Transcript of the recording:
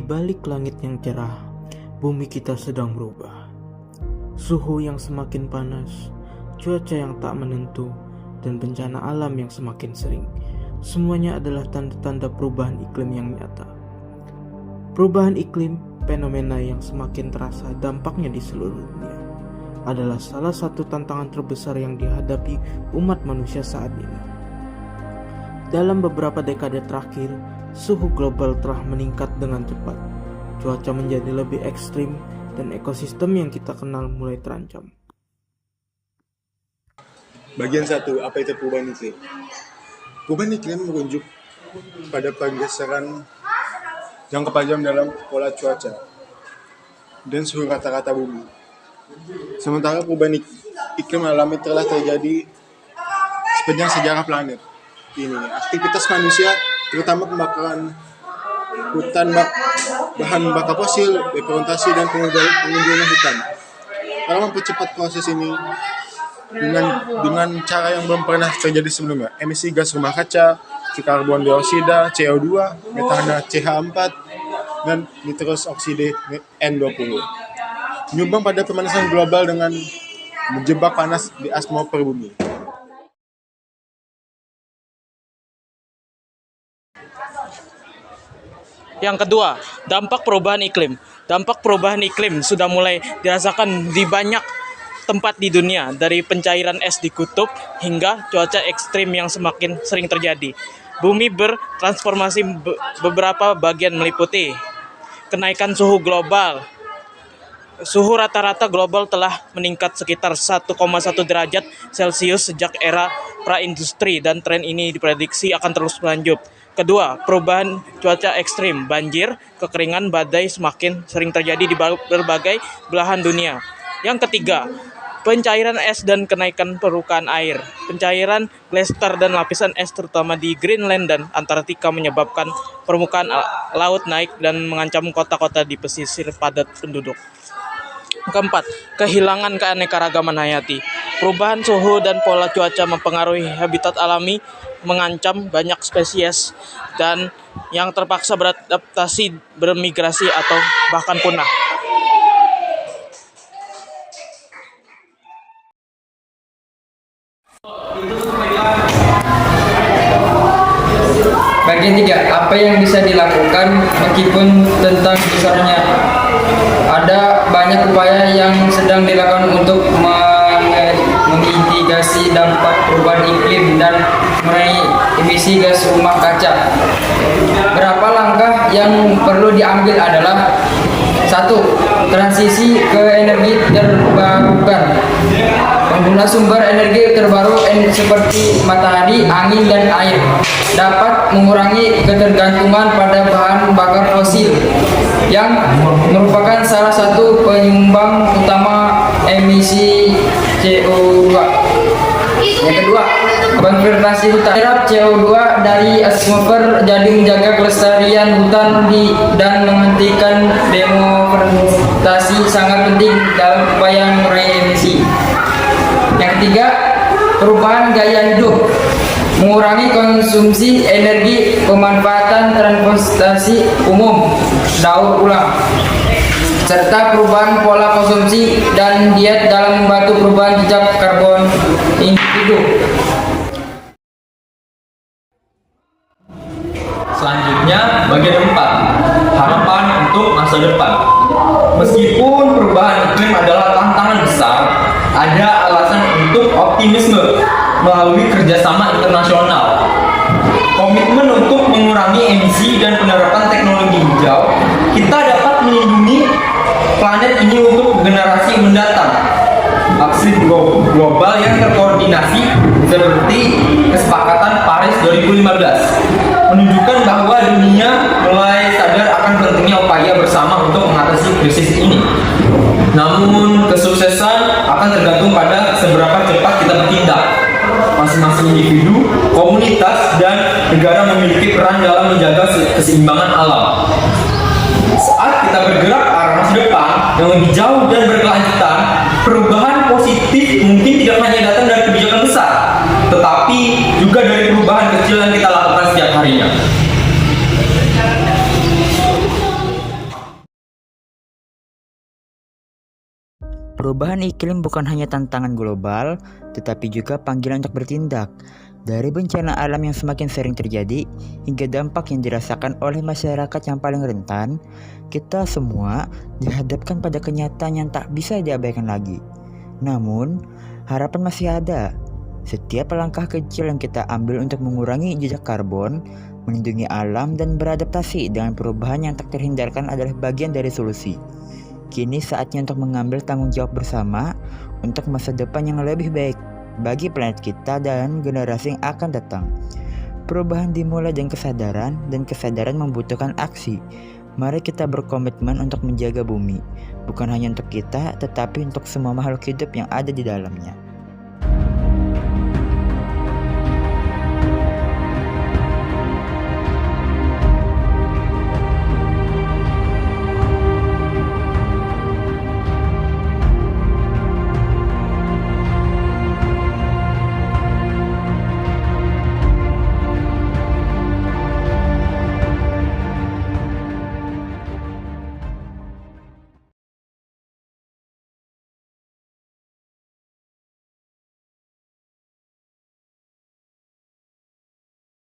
balik langit yang cerah, bumi kita sedang berubah. Suhu yang semakin panas, cuaca yang tak menentu, dan bencana alam yang semakin sering. Semuanya adalah tanda-tanda perubahan iklim yang nyata. Perubahan iklim, fenomena yang semakin terasa dampaknya di seluruh dunia, adalah salah satu tantangan terbesar yang dihadapi umat manusia saat ini. Dalam beberapa dekade terakhir, suhu global telah meningkat dengan cepat. Cuaca menjadi lebih ekstrim dan ekosistem yang kita kenal mulai terancam. Bagian 1, apa itu perubahan iklim? Perubahan iklim merujuk pada pergeseran jangka panjang dalam pola cuaca dan suhu rata-rata bumi. Sementara perubahan iklim alami telah terjadi sepanjang sejarah planet ini. Aktivitas manusia, terutama pembakaran hutan, bahan bakar fosil, deforestasi, dan pengunduran hutan, telah mempercepat proses ini dengan cara yang belum pernah terjadi sebelumnya. Emisi gas rumah kaca, karbon dioksida, CO2, metana CH4, dan nitrous oksida N20 menyumbang pada pemanasan global dengan menjebak panas di atmosfer bumi. Yang kedua, dampak perubahan iklim. Dampak perubahan iklim sudah mulai dirasakan di banyak tempat di dunia, dari pencairan es di kutub hingga cuaca ekstrim yang semakin sering terjadi. Bumi bertransformasi beberapa bagian meliputi kenaikan suhu global. Suhu rata-rata global telah meningkat sekitar 1,1 derajat Celcius sejak era praindustri dan tren ini diprediksi akan terus berlanjut. Kedua, perubahan cuaca ekstrim, banjir, kekeringan, badai semakin sering terjadi di berbagai belahan dunia. Yang ketiga, pencairan es dan kenaikan permukaan air. Pencairan glacier dan lapisan es terutama di Greenland dan Antartika menyebabkan permukaan laut naik dan mengancam kota-kota di pesisir padat penduduk. Keempat, kehilangan keanekaragaman hayati. Perubahan suhu dan pola cuaca mempengaruhi habitat alami, mengancam banyak spesies dan yang terpaksa beradaptasi, bermigrasi atau bahkan punah. Bagian 3, apa yang bisa dilakukan meskipun tentang besarnya? Ada banyak upaya yang sedang dilakukan untuk memitigasi dampak perubahan iklim dan mengurangi emisi gas rumah kaca. Beberapa langkah yang perlu diambil adalah: 1. Transisi ke energi terbarukan. Pengguna sumber energi terbaru seperti matahari, angin, dan air dapat mengurangi ketergantungan pada bahan bakar fosil yang merupakan salah satu penyumbang utama emisi CO2. Yang kedua, konservasi hutan. Menyerap CO2 dari atmosfer jadi menjaga kelestarian hutan dan menghentikan deforestasi sangat penting dalam upaya mengurangi emisi. Yang ketiga, perubahan gaya hidup. Mengurangi konsumsi energi, pemanfaatan transportasi umum, daur ulang, serta perubahan pola konsumsi dan diet dalam membantu perubahan jejak karbon individu. Selanjutnya, bagian 4, harapan untuk masa depan. Meskipun perubahan iklim adalah tantangan besar, ada alasan untuk optimisme melalui kerjasama internasional. Komitmen untuk mengurangi emisi dan penerapan teknologi hijau, kita dapat melindungi planet ini untuk generasi mendatang. Aksi global yang terkoordinasi seperti Kesepakatan Paris 2015 menunjukkan bahwa dunia mulai sadar akan pentingnya upaya bersama untuk mengatasi krisis ini. Namun kesuksesan akan tergantung pada seberapa cepat kita bertindak. Masing-masing individu, komunitas, dan negara memiliki peran dalam menjaga keseimbangan alam. Saat kita bergerak ke arah masa depan yang lebih jauh dan berkelanjutan, perubahan positif mungkin tidak hanya datang dari kebijakan besar, tetapi juga dari perubahan kecil yang kita lakukan setiap harinya. Perubahan iklim bukan hanya tantangan global, tetapi juga panggilan untuk bertindak. Dari bencana alam yang semakin sering terjadi, hingga dampak yang dirasakan oleh masyarakat yang paling rentan, kita semua dihadapkan pada kenyataan yang tak bisa diabaikan lagi. Namun, harapan masih ada. Setiap langkah kecil yang kita ambil untuk mengurangi jejak karbon, melindungi alam, dan beradaptasi dengan perubahan yang tak terhindarkan adalah bagian dari solusi. Kini saatnya untuk mengambil tanggung jawab bersama untuk masa depan yang lebih baik bagi planet kita dan generasi yang akan datang. Perubahan dimulai dengan kesadaran, dan kesadaran membutuhkan aksi. Mari kita berkomitmen untuk menjaga bumi, bukan hanya untuk kita, tetapi untuk semua makhluk hidup yang ada di dalamnya.